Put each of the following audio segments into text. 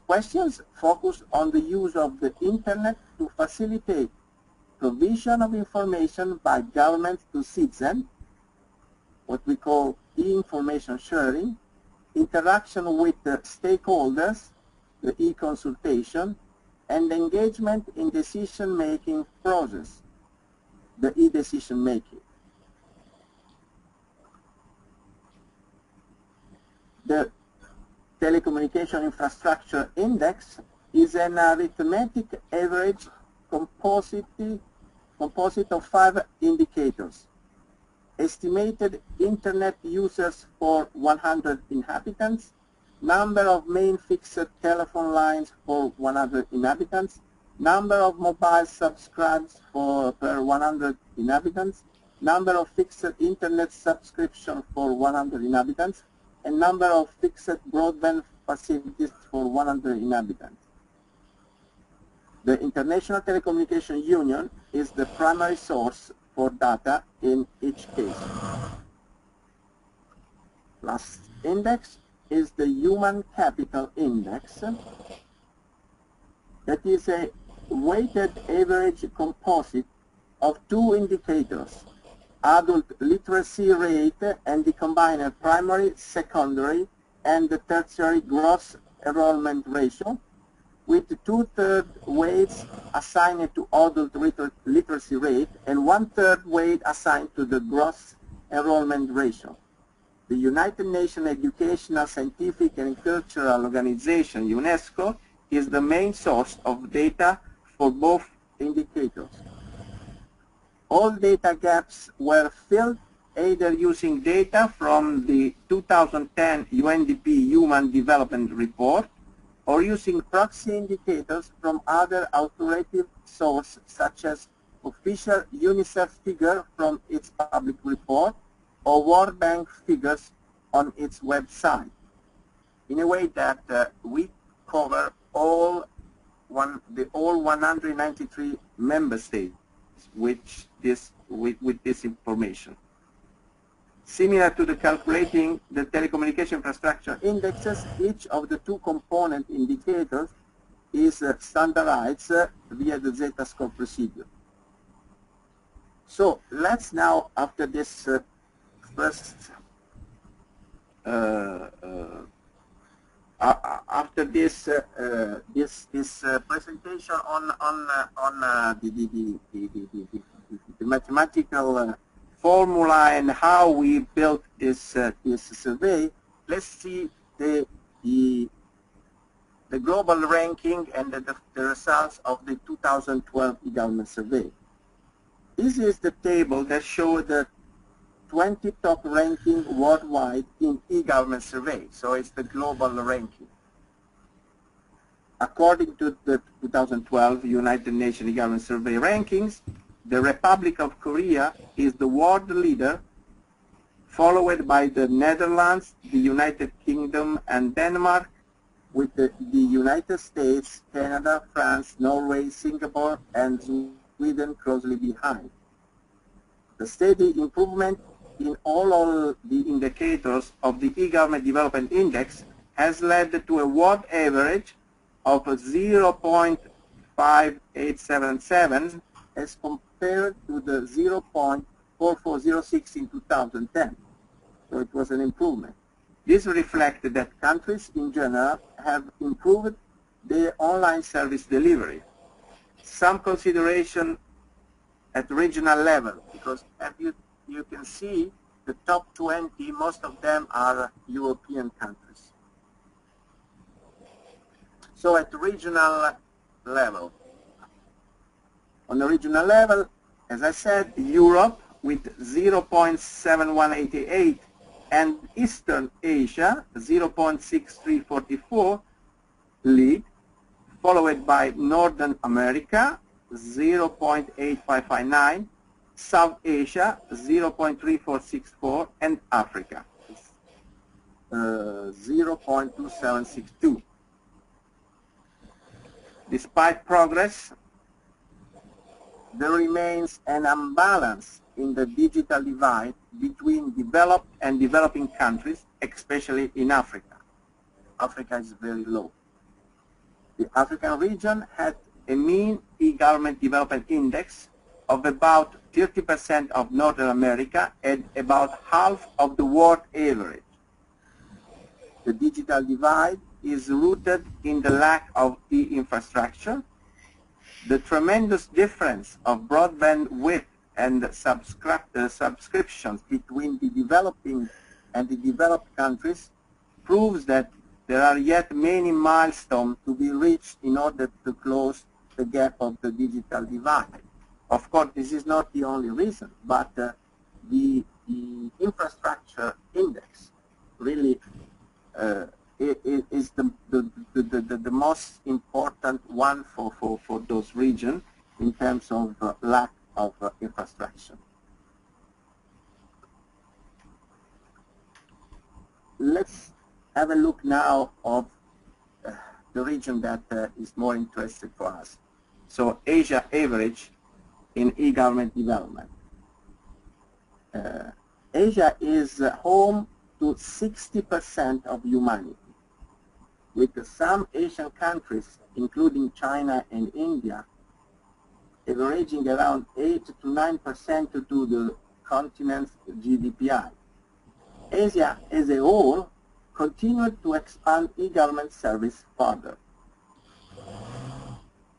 questions focus on the use of the Internet to facilitate provision of information by governments to citizens, what we call e-information sharing, interaction with the stakeholders, the e-consultation, and engagement in decision-making process, the e-decision-making. The Telecommunication Infrastructure Index is an arithmetic average composite of 5 indicators: estimated Internet users for 100 inhabitants, number of main fixed telephone lines for 100 inhabitants, number of mobile subscribers per 100 inhabitants, number of fixed Internet subscriptions for 100 inhabitants, and number of fixed broadband facilities for 100 inhabitants. The International Telecommunication Union is the primary source for data in each case. Last index is the Human Capital Index. That is a weighted average composite of 2 indicators: adult literacy rate and the combined primary, secondary, and the tertiary gross enrollment ratio, with 2/3 weights assigned to adult literacy rate and 1/3 weight assigned to the gross enrollment ratio. The United Nations Educational, Scientific, and Cultural Organization, UNESCO, is the main source of data for both indicators. All data gaps were filled either using data from the 2010 UNDP Human Development Report or using proxy indicators from other authoritative sources such as official UNICEF figure from its public report or World Bank figures on its website, in a way that we cover all 193 member states with this information. Similar to the calculating the telecommunication infrastructure indexes, each of the 2 component indicators is standardized via the Z-score procedure. So let's now, after this first after this presentation on the mathematical formula and how we built this survey, let's see the global ranking and the results of the 2012 e-government survey. This is the table that shows the 20 top ranking worldwide in e-government survey. So it's the global ranking. According to the 2012 United Nations e-government survey rankings, the Republic of Korea is the world leader, followed by the Netherlands, the United Kingdom, and Denmark, with the United States, Canada, France, Norway, Singapore, and Sweden closely behind. The steady improvement in all the indicators of the e-government development index has led to a world average of 0.5877 as compared to the 0.4406 in 2010. So it was an improvement. This reflected that countries in general have improved their online service delivery. Some consideration at regional level, because as you can see, the top 20, most of them are European countries. So at regional level, on the regional level, as I said, Europe with 0.7188 and Eastern Asia 0.6344 lead, followed by Northern America 0.8559, South Asia 0.3464, and Africa 0.2762. Despite progress, there remains an imbalance in the digital divide between developed and developing countries, especially in Africa. Africa is very low. The African region had a mean e-government development index of about 30% of Northern America and about half of the world average. The digital divide is rooted in the lack of e-infrastructure. The tremendous difference of broadband width and subscriptions between the developing and the developed countries proves that there are yet many milestones to be reached in order to close the gap of the digital divide. Of course, this is not the only reason, but the infrastructure index really is the most important one for those regions in terms of lack of infrastructure. Let's have a look now of the region that is more interesting for us. So Asia average in e-government development. Asia is home to 60% of humanity, with some Asian countries, including China and India, averaging around 8 to 9% to the continent's GDPI. Asia as a whole continued to expand e-government service further.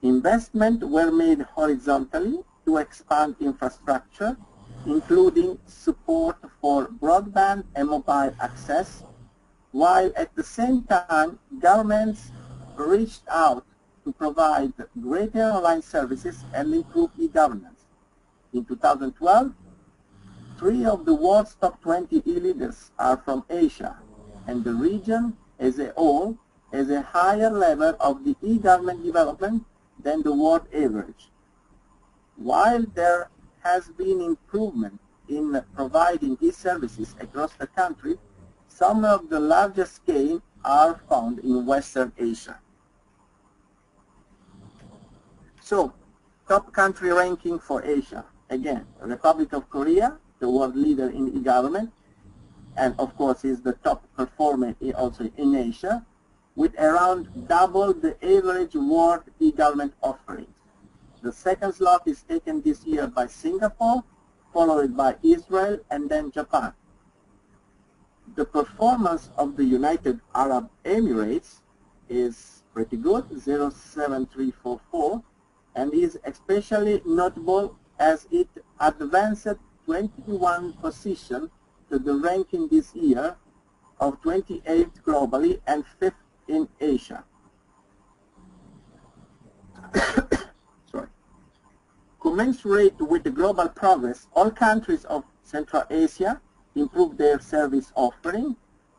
Investments were made horizontally to expand infrastructure, including support for broadband and mobile access, while at the same time governments reached out to provide greater online services and improve e-governance. In 2012, 3 of the world's top 20 e-leaders are from Asia, and the region as a whole has a higher level of the e-government development than the world average. While there has been improvement in providing e-services across the country, some of the largest scale are found in Western Asia. So, top country ranking for Asia. Again, Republic of Korea, the world leader in e-government, and of course is the top performer also in Asia, with around double the average world e-government offerings. The second slot is taken this year by Singapore, followed by Israel and then Japan. The performance of the United Arab Emirates is pretty good, 07344, and is especially notable as it advanced 21 position to the ranking this year of 28th globally and 5th in Asia. Sorry. Commensurate with the global progress, all countries of Central Asia improved their service offering,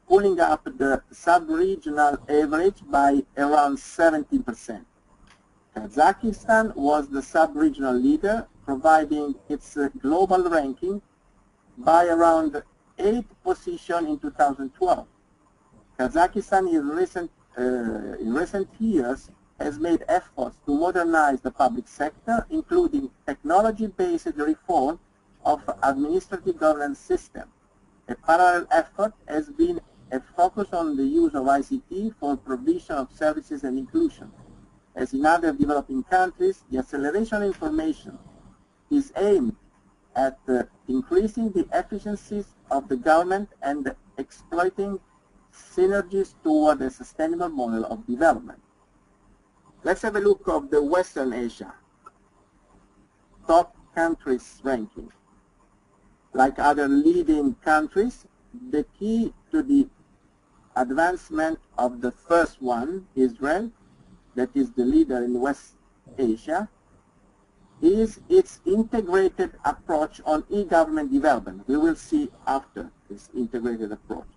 pulling up the sub-regional average by around 17%. Kazakhstan was the sub-regional leader, providing its global ranking by around 8th position in 2012. Kazakhstan in recent years has made efforts to modernize the public sector, including technology-based reform of administrative governance system. A parallel effort has been a focus on the use of ICT for provision of services and inclusion. As in other developing countries, the acceleration of information is aimed at increasing the efficiencies of the government and exploiting synergies toward a sustainable model of development. Let's have a look at the Western Asia top countries ranking. Like other leading countries, the key to the advancement of the first one, Israel, that is the leader in West Asia, is its integrated approach on e-government development. We will see after this integrated approach.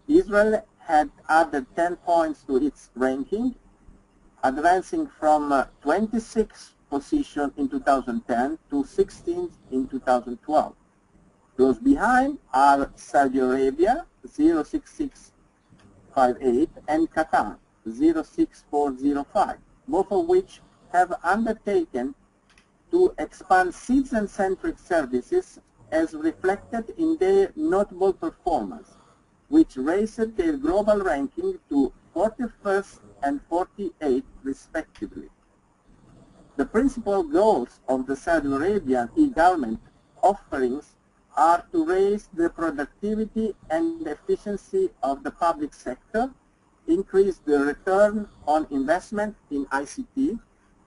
Israel had added 10 points to its ranking, advancing from 26th position in 2010 to 16th in 2012. Those behind are Saudi Arabia, 06658, and Qatar, 06405, both of which have undertaken to expand citizen-centric services as reflected in their notable performance, which raised their global ranking to 41st and 48 respectively. The principal goals of the Saudi Arabian e-government offerings are to raise the productivity and efficiency of the public sector, increase the return on investment in ICT,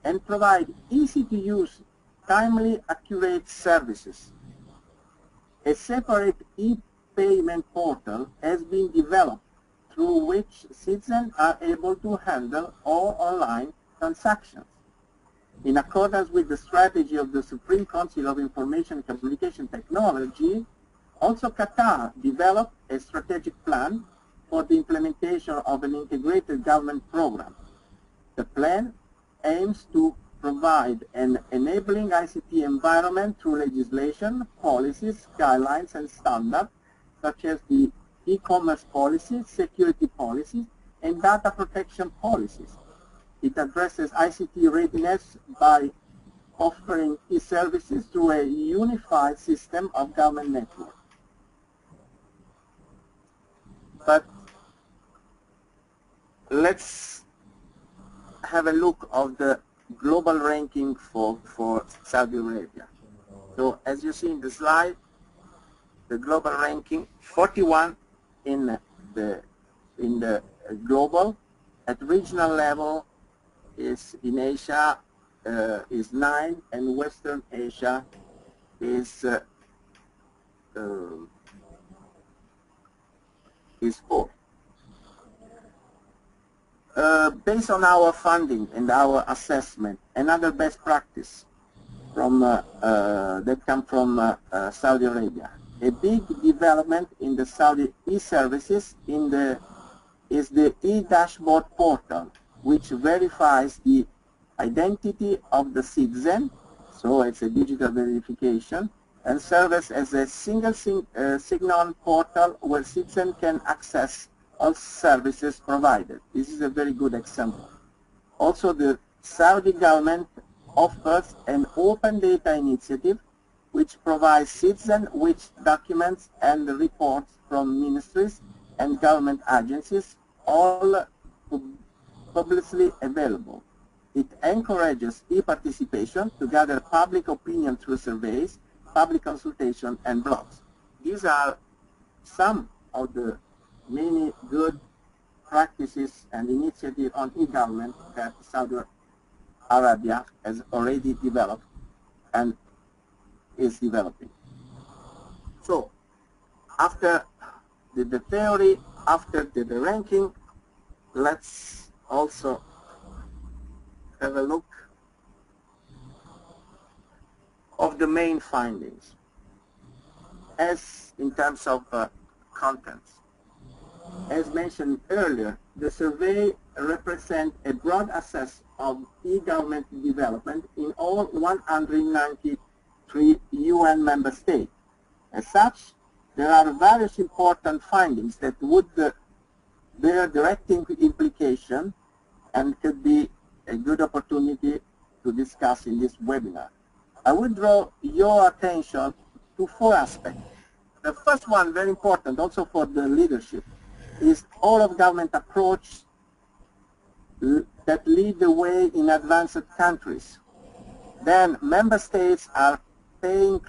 and provide easy-to-use, timely, accurate services. A separate e-payment portal has been developed through which citizens are able to handle all online transactions. In accordance with the strategy of the Supreme Council of Information and Communication Technology, also Qatar developed a strategic plan for the implementation of an integrated government program. The plan aims to provide an enabling ICT environment through legislation, policies, guidelines, and standards, such as the e-commerce policy, security policies, and data protection policies. It addresses ICT readiness by offering e-services through a unified system of government network. But let's have a look of the global ranking for Saudi Arabia. So as you see in the slide, the global ranking, 41 in the global. At regional level is in Asia is 9, and Western Asia is 4. Based on our funding and our assessment, another best practice from that come from Saudi Arabia. A big development in the Saudi e-services is the e-dashboard portal, which verifies the identity of the citizen, so it's a digital verification, and serves as a single signal portal where citizens can access all services provided. This is a very good example. Also, the Saudi government offers an open data initiative which provides citizens with documents and reports from ministries and government agencies, all publicly available. It encourages e-participation to gather public opinion through surveys, public consultation, and blogs. These are some of the many good practices and initiatives on e-government that Saudi Arabia has already developed and is developing. So, after the theory, after the ranking, let's also have a look of the main findings as in terms of contents. As mentioned earlier, the survey represents a broad assessment of e-government development in all 193 UN member states. As such, there are various important findings that would bear direct implication and could be a good opportunity to discuss in this webinar. I would draw your attention to 4 aspects. The first one, very important also for the leadership, is all of government approach that lead the way in advanced countries. Then member states are paying